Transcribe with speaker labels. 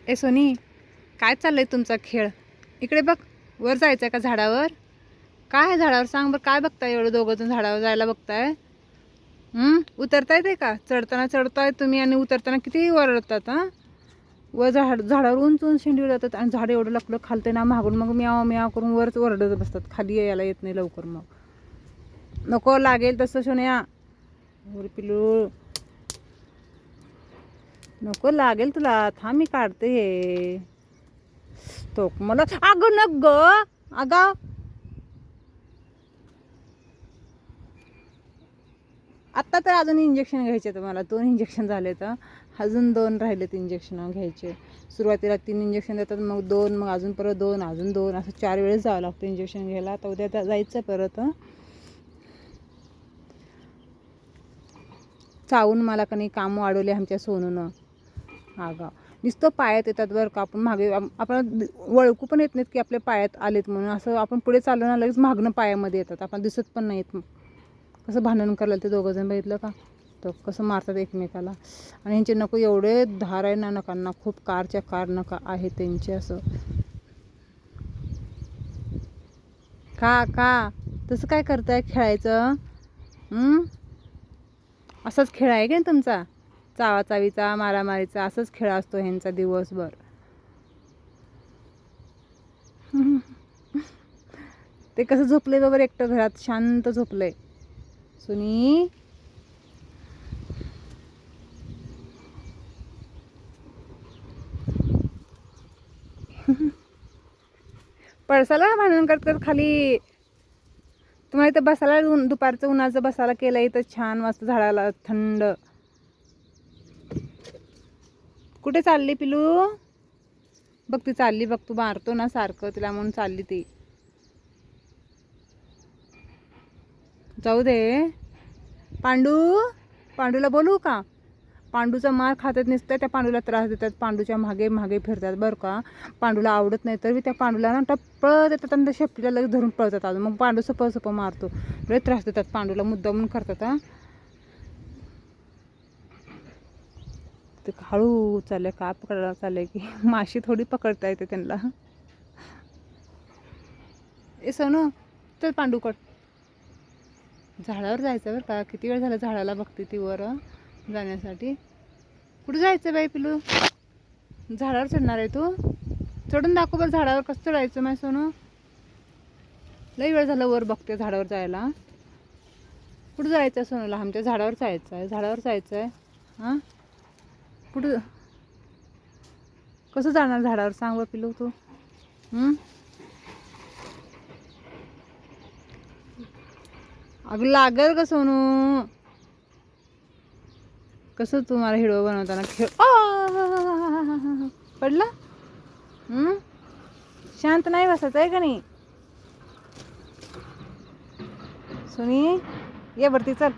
Speaker 1: ए Sony, काय चाललंय तुमचा खेळ? इकडे बघ. वर जायचंय का झाडावर? काय आहे झाडावर सांग बरं. काय बघताय एवढं दोघं जण झाडावर जायला बघताय? उतरता येते का? चढताना चढताय तुम्ही आणि उतरताना किती ओरडतात. हां, वर झाडावर उंच उंच शेंडीवर जातात आणि झाड एवढं लकडं खालते ना मागून, मग म्याव म्याव करून वरच ओरडत बसतात. खाली यायला येत नाही लवकर. मग नको लागेल तसं सोन्या. वर पिलू, नको लागेल तुला. थांब मी काढते हे. तो मला अगं न ग अगा. आत्ता तर अजून इंजेक्शन घ्यायचे तर मला 2 इंजेक्शन झाले तर अजून 2 राहिलेत इंजेक्शन घ्यायचे. सुरुवातीला 3 इंजेक्शन देतात, मग 2, मग अजून परत 2, अजून 2, असं 4 वेळेस जावं लागतं इंजेक्शन घ्यायला. आता उद्या जायचं परत. चावून मला का नाही काम वाढवले आमच्या सोनूनं. अगं नुसतं पायात येतात बरं का. आपण मागे आपण ओळखू पण येत नाहीत की आपल्या पायात आलेत म्हणून. असं आपण पुढे चाललो ना लगेच मागणं पायामध्ये येतात. आपण दिसत पण नाहीत. कसं भांडण करायला ते दोघं जण बघितलं का? तर कसं मारतात एकमेकाला. आणि ह्यांचे नको एवढे धार आहे ना नकांना, खूप कारच्या कार नका आहे त्यांचे. असं का तसं काय करताय? खेळायचं असाच खेळ आहे का तुमचा? चावाचावीचा, मारामारीचा असाच खेळ असतो ह्यांचा दिवसभर. ते कसं झोपलंय बाबर एकटं घरात, शांत झोपलंय. सुनी, पळसाला भांडण करतात खाली. तुम्हाला इथं बसायला दुपारचं उन्हाचं बसायला केलं इथं छान मस्त झाडाला थंड. कुठे चालली पिलू? बघ ती चालली बघ. तू मारतो ना सारखं तिला म्हणून चालली ती. जाऊ दे. पांडूला बोलू का? पांडूचा मार खातात नसतं, त्या पांडूला त्रास देतात. पांडूच्या मागे मागे फिरतात बरं का. पांडूला आवडत नाही तर मी त्या पांडूला ना टप्पळ देतात आणि त्या शेपटीला लगेच धरून पळतात. अजून मग पांडू सपं मारतो. लय त्रास देतात पांडूला, मुद्दामून करतात. ते हळू चाललंय का पकडायला चाललंय की माशी थोडी पकडता येते त्यांना. ए सोनू, चल पांडूकड. झाडावर जायचं बरं का. किती वेळ झाला झाडाला बघते ती वर जाण्यासाठी. कुठं जायचं बाई पिलू? झाडावर चढणार आहे तू? चढून दाखव बरं झाडावर कसं चढायचं माझ्या सोनू. लई वेळ झाला वर बघते झाडावर जायला. कुठं जायचं आहे सोनूला? आमच्या झाडावर जायचं आहे. झाडावर जायचं आहे. हां, कुठं कसं जाणार झाडावर सांग बरं पिलू तू. अगं लागल का सोनू? कसं तुम्हाला हिडो बनवताना खेळ पडला. शांत नाही बसायचं आहे का नाही? सोनी ये वरती चल.